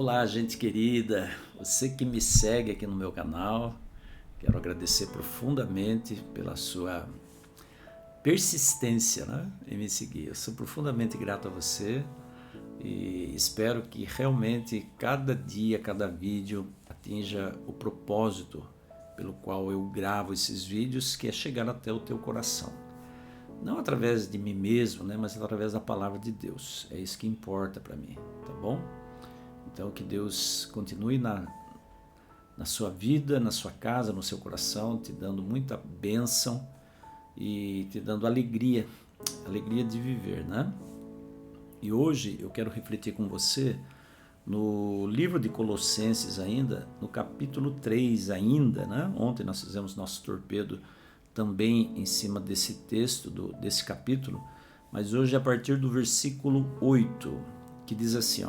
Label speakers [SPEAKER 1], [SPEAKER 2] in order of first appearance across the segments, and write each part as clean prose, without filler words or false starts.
[SPEAKER 1] Olá, gente querida, você que me segue aqui no meu canal, quero agradecer profundamente pela sua persistência, em me seguir. Eu sou profundamente grato a você e espero que realmente cada dia, cada vídeo atinja o propósito pelo qual eu gravo esses vídeos, que é chegar até o teu coração. Não através de mim mesmo, mas através da palavra de Deus. É isso que importa para mim, tá bom? Então que Deus continue na sua vida, na sua casa, no seu coração, te dando muita bênção e te dando alegria de viver, E hoje eu quero refletir com você no livro de Colossenses ainda, no capítulo 3 ainda, Ontem nós fizemos nosso torpedo também em cima desse texto, desse capítulo, mas hoje a partir do versículo 8, que diz assim,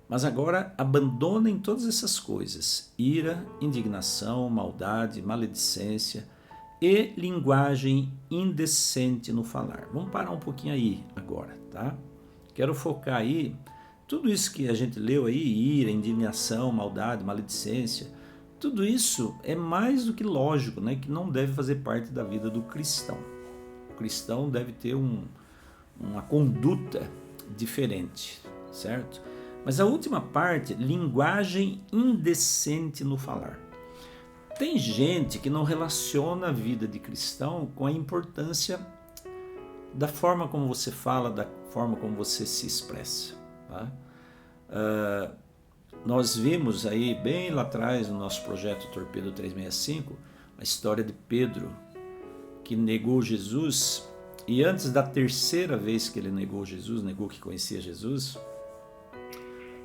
[SPEAKER 1] Mas agora abandonem todas essas coisas, ira, indignação, maldade, maledicência e linguagem indecente no falar. Vamos parar um pouquinho aí agora, tá? Quero focar aí, tudo isso que a gente leu aí, ira, indignação, maldade, maledicência, tudo isso é mais do que lógico, que não deve fazer parte da vida do cristão. O cristão deve ter uma conduta diferente, certo? Mas a última parte, linguagem indecente no falar. Tem gente que não relaciona a vida de cristão com a importância da forma como você fala, da forma como você se expressa. Tá? Nós vimos aí bem lá atrás no nosso projeto Torpedo 365 a história de Pedro, que negou Jesus, e antes da terceira vez que ele negou Jesus, negou que conhecia Jesus,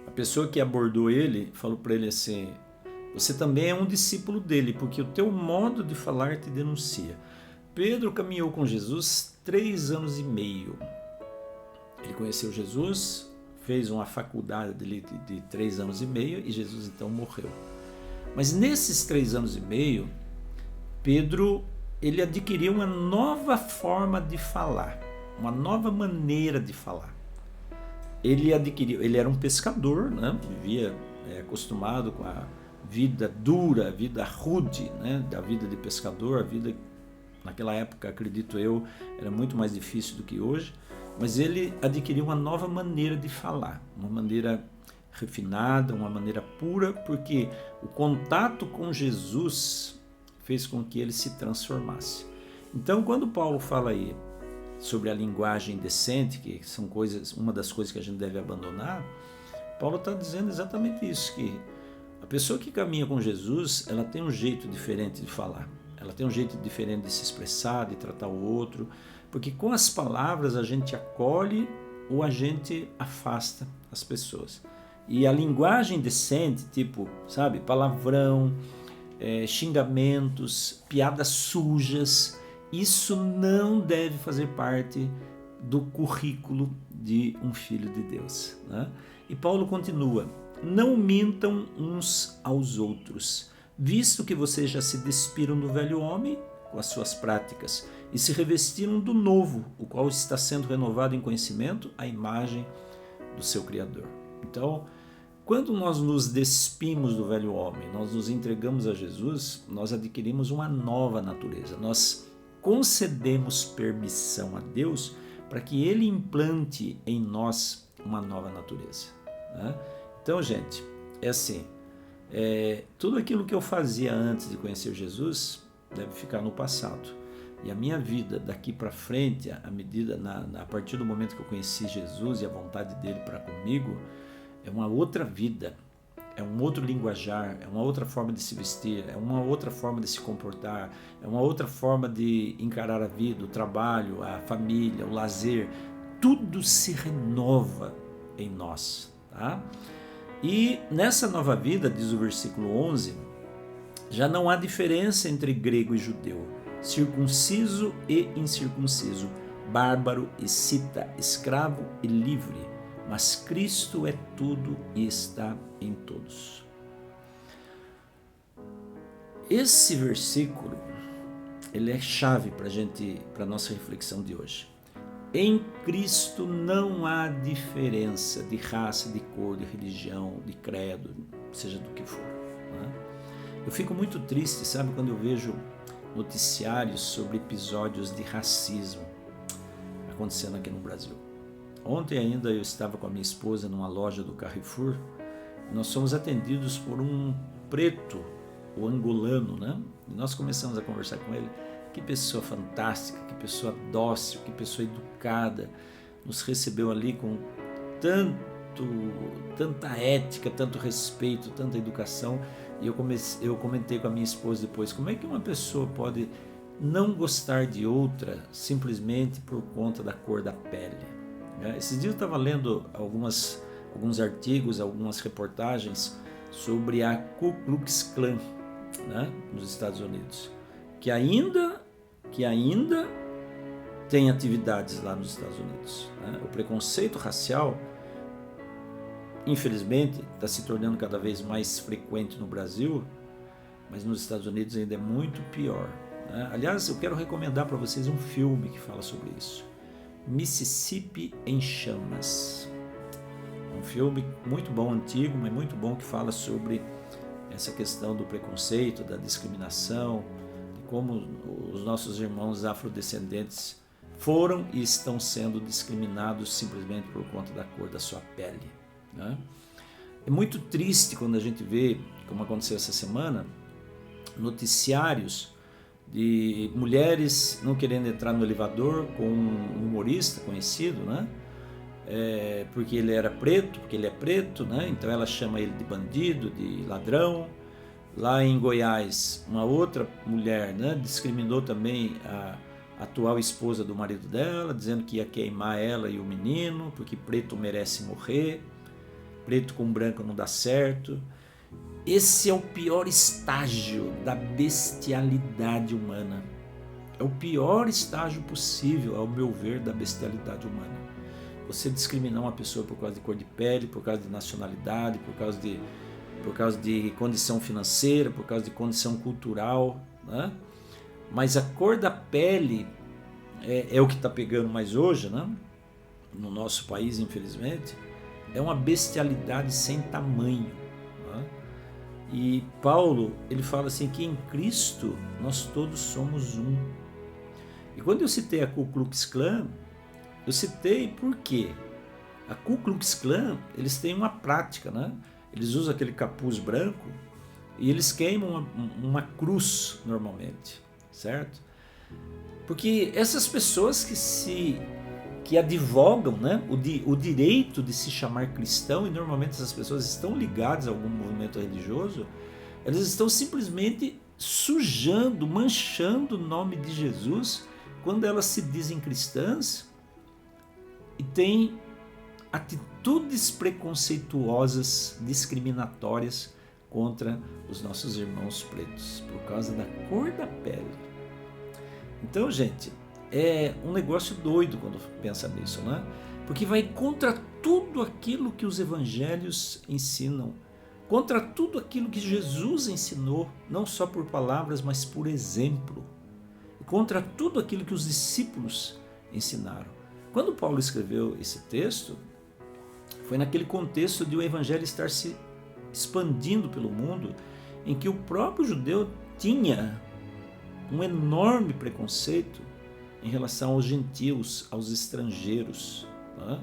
[SPEAKER 1] a pessoa que abordou ele falou para ele assim: você também é um discípulo dele, porque o teu modo de falar te denuncia. Pedro caminhou com Jesus 3 anos e meio. Ele conheceu Jesus, fez uma faculdade de 3 anos e meio e Jesus então morreu. Mas nesses 3 anos e meio, Pedro ele adquiriu uma nova forma de falar, uma nova maneira de falar. Ele era um pescador, vivia acostumado com a vida dura, a vida rude, da vida de pescador. A vida naquela época, acredito eu, era muito mais difícil do que hoje, mas ele adquiriu uma nova maneira de falar, uma maneira refinada, uma maneira pura, porque o contato com Jesus fez com que ele se transformasse. Então, quando Paulo fala aí sobre a linguagem decente, que são uma das coisas que a gente deve abandonar, Paulo está dizendo exatamente isso, que a pessoa que caminha com Jesus, ela tem um jeito diferente de falar, ela tem um jeito diferente de se expressar, de tratar o outro, porque com as palavras a gente acolhe ou a gente afasta as pessoas. E a linguagem decente, tipo, palavrão, xingamentos, piadas sujas, isso não deve fazer parte do currículo de um filho de Deus. E Paulo continua: não mintam uns aos outros, visto que vocês já se despiram do velho homem com as suas práticas e se revestiram do novo, o qual está sendo renovado em conhecimento à imagem do seu Criador. Então, quando nós nos despimos do velho homem, nós nos entregamos a Jesus, nós adquirimos uma nova natureza, nós concedemos permissão a Deus para que Ele implante em nós uma nova natureza. Então, gente, é assim, tudo aquilo que eu fazia antes de conhecer Jesus deve ficar no passado. E a minha vida daqui para frente, a partir do momento que eu conheci Jesus e a vontade dele para comigo, é uma outra vida, é um outro linguajar, é uma outra forma de se vestir, é uma outra forma de se comportar, é uma outra forma de encarar a vida, o trabalho, a família, o lazer. Tudo se renova em nós, tá? E nessa nova vida, diz o versículo 11, já não há diferença entre grego e judeu, circunciso e incircunciso, bárbaro e cita, escravo e livre, mas Cristo é tudo e está em todos. Esse versículo, ele é chave para a nossa reflexão de hoje. Em Cristo não há diferença de raça, de cor, de religião, de credo, seja do que for. Né? Eu fico muito triste, sabe, quando eu vejo noticiários sobre episódios de racismo acontecendo aqui no Brasil. Ontem ainda eu estava com a minha esposa numa loja do Carrefour. Nós fomos atendidos por um preto, o angolano, né? E nós começamos a conversar com ele. Que pessoa fantástica, que pessoa dócil, que pessoa educada. Nos recebeu ali com tanta ética, tanto respeito, tanta educação. E eu comentei com a minha esposa depois, como é que uma pessoa pode não gostar de outra simplesmente por conta da cor da pele? Esses dias eu estava lendo alguns artigos, algumas reportagens sobre a Ku Klux Klan, né, nos Estados Unidos, que ainda tem atividades lá nos Estados Unidos. Né? O preconceito racial, infelizmente, está se tornando cada vez mais frequente no Brasil, mas nos Estados Unidos ainda é muito pior. Né? Aliás, eu quero recomendar para vocês um filme que fala sobre isso. Mississippi em Chamas. É um filme muito bom, antigo, mas muito bom, que fala sobre essa questão do preconceito, da discriminação, de como os nossos irmãos afrodescendentes foram e estão sendo discriminados simplesmente por conta da cor da sua pele. Né? É muito triste quando a gente vê, como aconteceu essa semana, noticiários de mulheres não querendo entrar no elevador com um humorista conhecido, né? Porque ele era preto, porque ele é preto, né? Então ela chama ele de bandido, de ladrão. Lá em Goiás, uma outra mulher, né, discriminou também a atual esposa do marido dela, dizendo que ia queimar ela e o menino, porque preto merece morrer, preto com branco não dá certo. Esse é o pior estágio da bestialidade humana. É o pior estágio possível, ao meu ver, da bestialidade humana. Você discriminar uma pessoa por causa de cor de pele, por causa de nacionalidade, por causa de condição financeira, por causa de condição cultural, né? Mas a cor da pele é o que está pegando mais hoje, né? No nosso país, infelizmente, é uma bestialidade sem tamanho. Né? E Paulo, ele fala assim que em Cristo nós todos somos um. E quando eu citei a Ku Klux Klan, eu citei porque a Ku Klux Klan, eles têm uma prática, né? Eles usam aquele capuz branco e eles queimam uma cruz normalmente, certo? Porque essas pessoas que advogam, né, o direito de se chamar cristão, e normalmente essas pessoas estão ligadas a algum movimento religioso, elas estão simplesmente sujando, manchando o nome de Jesus quando elas se dizem cristãs e têm atitudes preconceituosas, discriminatórias contra os nossos irmãos pretos, por causa da cor da pele. Então, gente, é um negócio doido quando pensa nisso, né? Porque vai contra tudo aquilo que os evangelhos ensinam, contra tudo aquilo que Jesus ensinou, não só por palavras, mas por exemplo, e contra tudo aquilo que os discípulos ensinaram. Quando Paulo escreveu esse texto, foi naquele contexto de o evangelho estar se expandindo pelo mundo, em que o próprio judeu tinha um enorme preconceito em relação aos gentios, aos estrangeiros. Tá?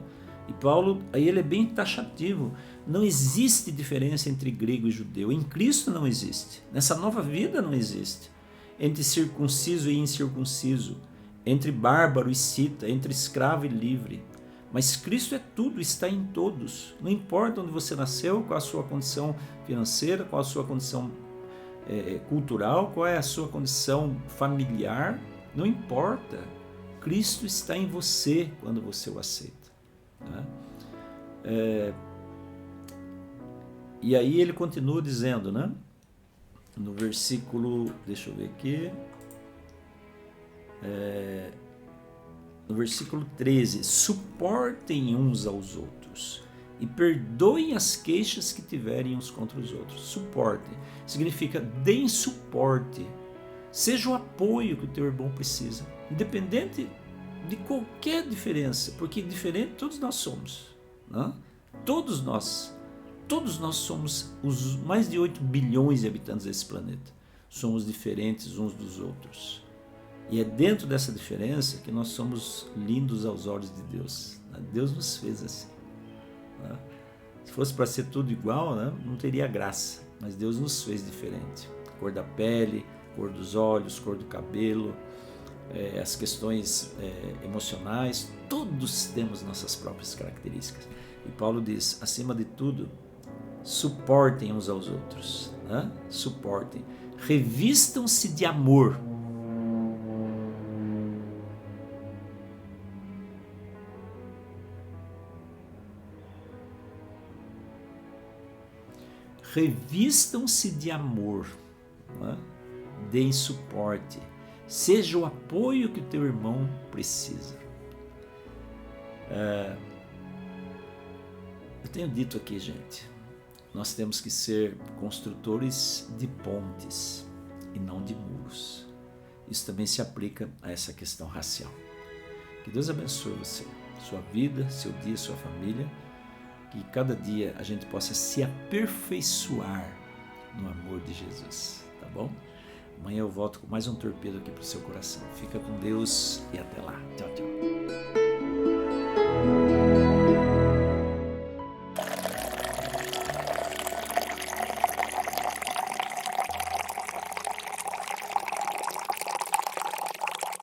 [SPEAKER 1] E Paulo, aí ele é bem taxativo, não existe diferença entre grego e judeu, em Cristo não existe, nessa nova vida não existe, entre circunciso e incircunciso, entre bárbaro e cita, entre escravo e livre. Mas Cristo é tudo, está em todos. Não importa onde você nasceu, qual a sua condição financeira, qual a sua condição cultural, qual é a sua condição familiar, não importa. Cristo está em você quando você o aceita. Né? E aí ele continua dizendo, né? No versículo, deixa eu ver aqui, no versículo 13, suportem uns aos outros e perdoem as queixas que tiverem uns contra os outros. Suportem significa deem suporte, seja o apoio que o teu irmão precisa, independente de qualquer diferença, porque diferente todos nós somos, né? Todos nós somos os mais de 8 bilhões de habitantes desse planeta. Somos diferentes uns dos outros. E é dentro dessa diferença que nós somos lindos aos olhos de Deus. Deus nos fez assim. Se fosse para ser tudo igual, não teria graça. Mas Deus nos fez diferente. Cor da pele, cor dos olhos, cor do cabelo, as questões emocionais, todos temos nossas próprias características. E Paulo diz, acima de tudo, suportem uns aos outros. Suportem. Revistam-se de amor. Revistam-se de amor, deem suporte, seja o apoio que o teu irmão precisa. Eu tenho dito aqui, gente, nós temos que ser construtores de pontes e não de muros. Isso também se aplica a essa questão racial. Que Deus abençoe você, sua vida, seu dia, sua família. Que cada dia a gente possa se aperfeiçoar no amor de Jesus, tá bom? Amanhã eu volto com mais um torpedo aqui para o seu coração. Fica com Deus e até lá. Tchau, tchau.